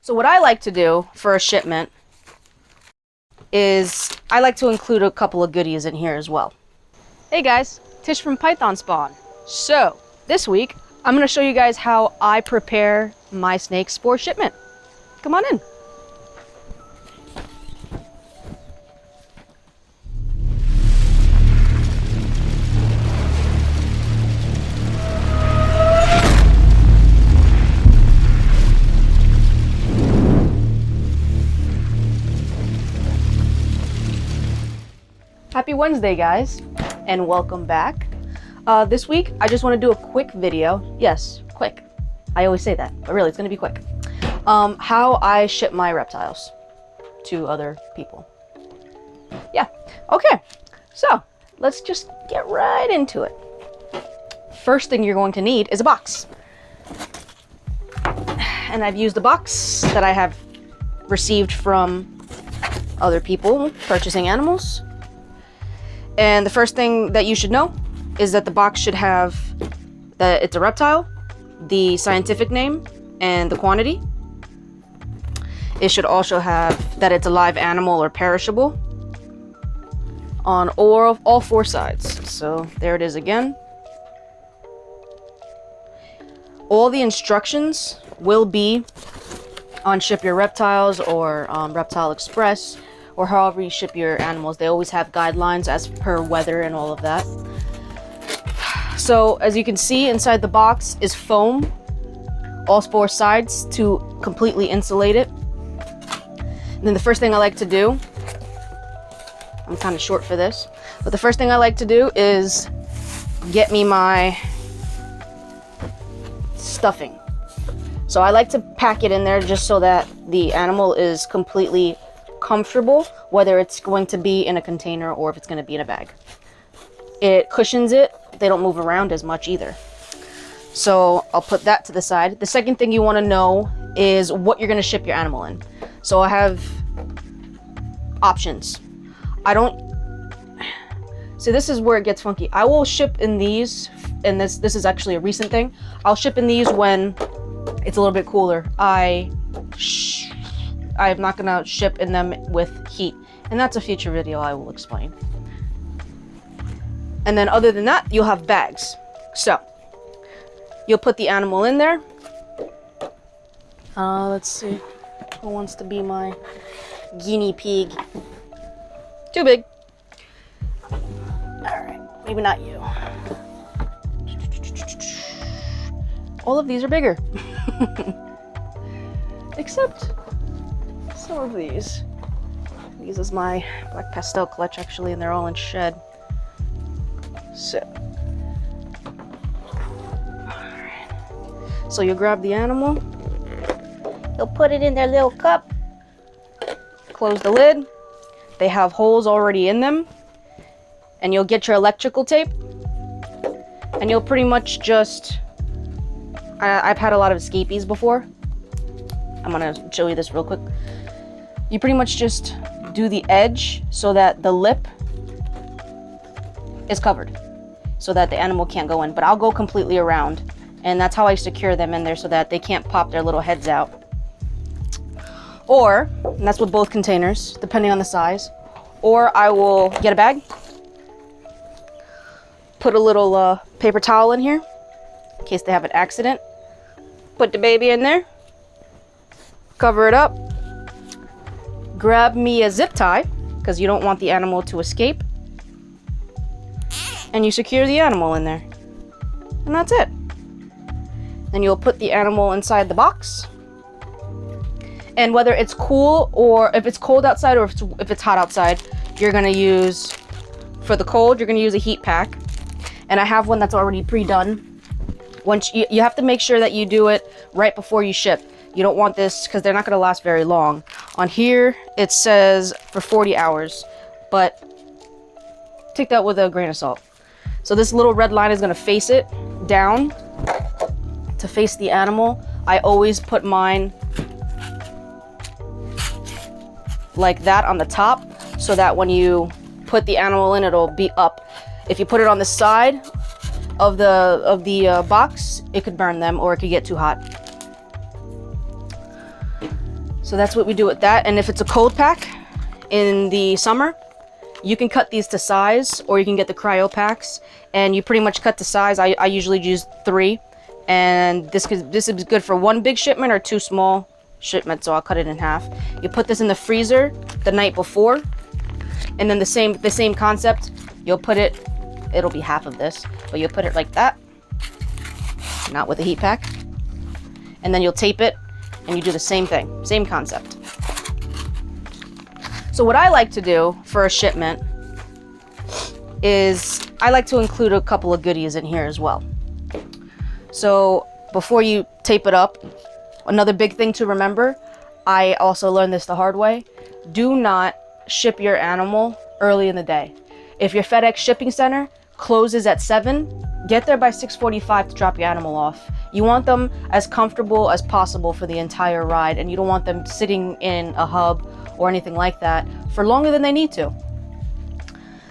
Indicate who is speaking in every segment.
Speaker 1: So what I like to do for a shipment is I like to include a couple of goodies in here as well. Hey guys, Tish from Python Spawn. So this week I'm going to show you guys how I prepare my snakes for shipment. Come on in. Happy Wednesday, guys, and welcome back. This week, I just want to do a quick video. Yes, quick. I always say that, but really, it's going to be quick. How I ship my reptiles to other people. Yeah, okay. So, let's just get right into it. First thing you're going to need is a box. And I've used the box that I have received from other people purchasing animals. And the first thing that you should know is that the box should have that it's a reptile, the scientific name, and the quantity. It should also have that it's a live animal or perishable on all four sides. So there it is again. All the instructions will be on Ship Your Reptiles or Reptile Express, or however you ship your animals. They always have guidelines as per weather and all of that. So as you can see, inside the box is foam, all four sides, to completely insulate it. And then the first thing I like to do, I'm kind of short for this, but the first thing I like to do is get me my stuffing. So I like to pack it in there just so that the animal is completely comfortable, whether it's going to be in a container or if it's going to be in a bag. It cushions it. They don't move around as much either. So I'll put that to the side. The second thing you want to know is what you're going to ship your animal in. So I have options. I don't... See, this is where it gets funky. I will ship in these, and this is actually a recent thing. I'll ship in these when it's a little bit cooler. I'm not going to ship in them with heat, and that's a future video I will explain. And then other than that, you'll have bags. So you'll put the animal in there. Let's see, who wants to be my guinea pig? Too big. All right, maybe not you. All of these are bigger. Except some of these. These is my black pastel clutch actually, and they're all in shed. So, alright. So you grab the animal, you'll put it in their little cup, close the lid. They have holes already in them, and you'll get your electrical tape, and you'll pretty much just, I've had a lot of escapees before. I'm gonna show you this real quick. You pretty much just do the edge so that the lip is covered, so that the animal can't go in. But I'll go completely around, and that's how I secure them in there so that they can't pop their little heads out. Or, and that's with both containers, depending on the size, or I will get a bag, put a little paper towel in here in case they have an accident, put the baby in there, cover it up, grab me a zip tie because you don't want the animal to escape, and you secure the animal in there, and that's it. Then you'll put the animal inside the box, and whether it's cool, or if it's cold outside, or if it's hot outside, you're gonna use, for the cold, you're gonna use a heat pack. And I have one that's already pre-done. Once you have to make sure that you do it right before you ship. You don't want this because they're not gonna last very long. On here it says for 40 hours, but take that with a grain of salt. So this little red line is gonna face it down to face the animal. I always put mine like that on the top, so that when you put the animal in, it'll be up. If you put it on the side of the box, it could burn them, or it could get too hot. So that's what we do with that. And if it's a cold pack in the summer, you can cut these to size, or you can get the cryo packs, and you pretty much cut to size. I usually use 3, and this is good for 1 big shipment or 2 small shipments, so I'll cut it in half. You put this in the freezer the night before, and then the same concept. You'll put it, it'll be half of this, but you'll put it like that, not with a heat pack, and then you'll tape it, and you do the same thing, same concept. So what I like to do for a shipment is I like to include a couple of goodies in here as well. So before you tape it up, another big thing to remember, I also learned this the hard way, do not ship your animal early in the day. If your FedEx shipping center closes at 7, get there by 6:45 to drop your animal off. You want them as comfortable as possible for the entire ride, and you don't want them sitting in a hub or anything like that for longer than they need to.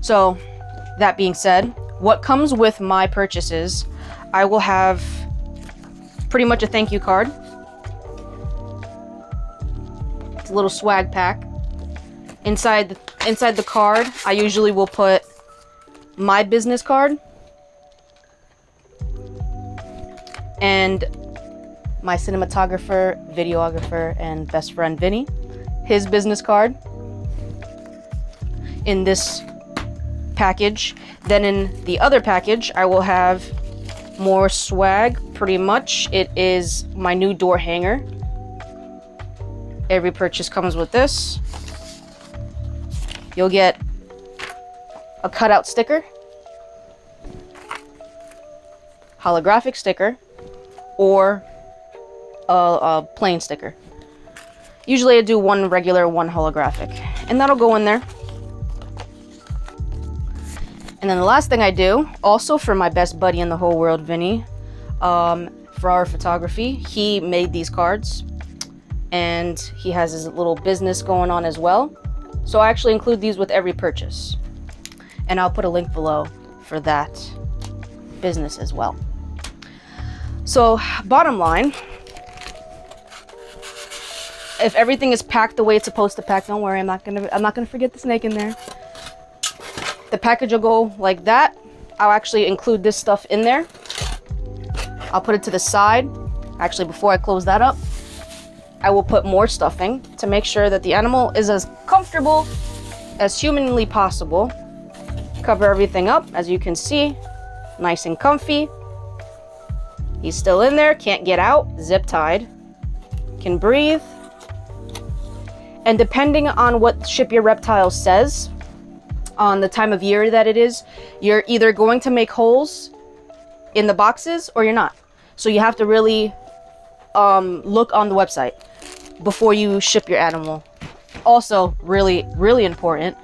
Speaker 1: So that being said, what comes with my purchases, I will have pretty much a thank you card. It's a little swag pack. Inside the card, I usually will put my business card and my cinematographer, videographer, and best friend Vinny, his business card in this package. Then in the other package, I will have more swag, pretty much. It is my new door hanger. Every purchase comes with this. You'll get a cutout sticker, holographic sticker, or a plain sticker. Usually I do 1 regular, 1 holographic, and that'll go in there. And then the last thing I do, also for my best buddy in the whole world, Vinny, FERRARO Photography, he made these cards, and he has his little business going on as well. So I actually include these with every purchase, and I'll put a link below for that business as well. So bottom line, if everything is packed the way it's supposed to pack, don't worry, I'm not gonna forget the snake in there. The package will go like that. I'll actually include this stuff in there. I'll put it to the side. Actually, before I close that up, I will put more stuffing to make sure that the animal is as comfortable as humanly possible. Cover everything up, as you can see, nice and comfy. He's still in there, can't get out, zip tied, can breathe. And depending on what Ship Your Reptile says, on the time of year that it is, you're either going to make holes in the boxes or you're not. So you have to really look on the website before you ship your animal. Also, really, really important,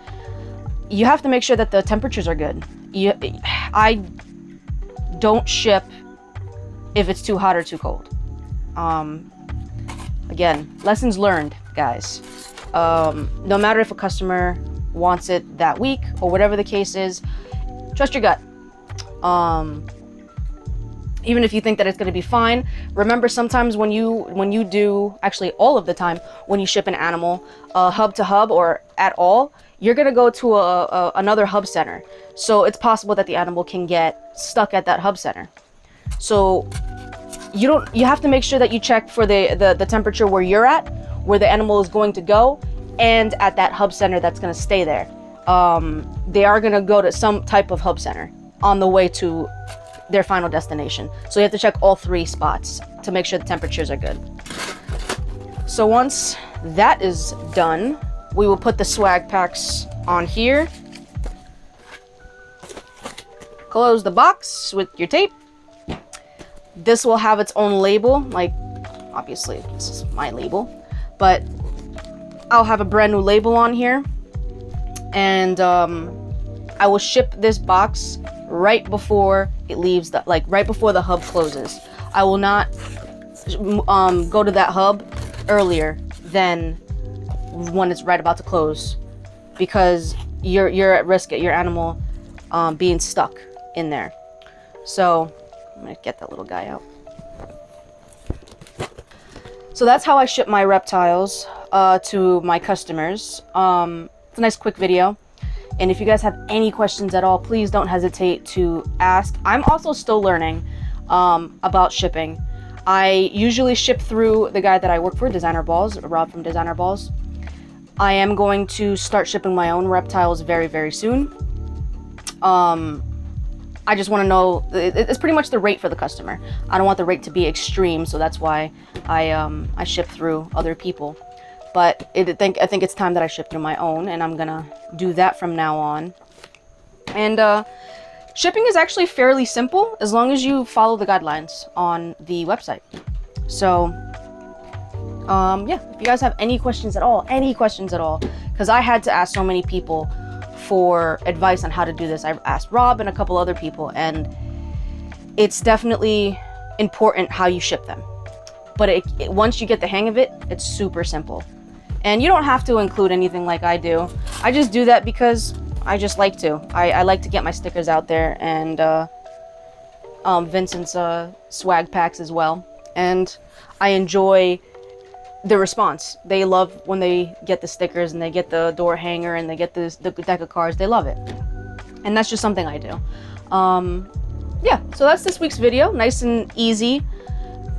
Speaker 1: you have to make sure that the temperatures are good. I don't ship if it's too hot or too cold. Again, lessons learned, guys. No matter if a customer wants it that week or whatever the case is, trust your gut. Even if you think that it's going to be fine, remember sometimes when you do, actually all of the time, when you ship an animal hub to hub or at all, you're going to go to another hub center. So it's possible that the animal can get stuck at that hub center. So you have to make sure that you check for the temperature where you're at, where the animal is going to go, and at that hub center that's going to stay there. They are going to go to some type of hub center on the way to their final destination. So you have to check all 3 spots to make sure the temperatures are good. So once that is done, we will put the swag packs on here. Close the box with your tape. This will have its own label, like obviously this is my label, but I'll have a brand new label on here, and I will ship this box right before it leaves, right before the hub closes. I will not go to that hub earlier than when it's right about to close, because you're at risk at your animal being stuck in there. So I'm gonna get that little guy out. So that's how I ship my reptiles to my customers. It's a nice quick video. And if you guys have any questions at all, please don't hesitate to ask. I'm also still learning about shipping. I usually ship through the guy that I work for, Designer Balls, Rob from Designer Balls. I am going to start shipping my own reptiles very, very soon. I just want to know, it's pretty much the rate for the customer. I don't want the rate to be extreme, so that's why I ship through other people. But I think it's time that I ship through my own, and I'm gonna do that from now on. And shipping is actually fairly simple as long as you follow the guidelines on the website. So yeah, if you guys have any questions at all, because I had to ask so many people for advice on how to do this. I've asked Rob and a couple other people, and it's definitely important how you ship them. But once you get the hang of it, it's super simple. And you don't have to include anything like I do. I just do that because I just like to. I like to get my stickers out there, and Vincent's swag packs as well. And I enjoy the response. They love when they get the stickers and they get the door hanger and they get the deck of cards. They love it. And that's just something I do. Yeah, so that's this week's video. Nice and easy.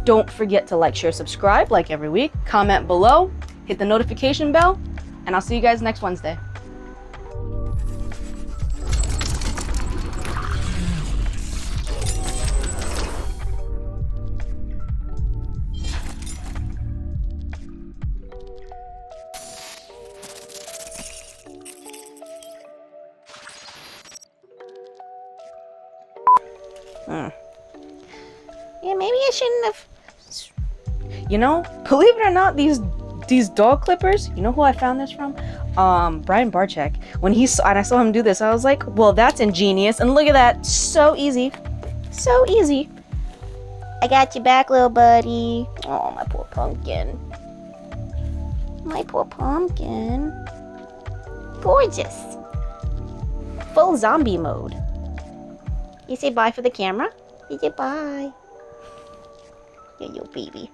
Speaker 1: Don't forget to like, share, subscribe like every week. Comment below. Hit the notification bell. And I'll see you guys next Wednesday. Yeah, maybe I shouldn't have. You know, believe it or not, these dog clippers. You know who I found this from? Brian Barczyk. When I saw him do this, I was like, well, that's ingenious. And look at that, so easy, so easy. I got your back, little buddy. Oh, my poor pumpkin. My poor pumpkin. Gorgeous. Full zombie mode. You say bye for the camera? You say bye. Yeah, your baby.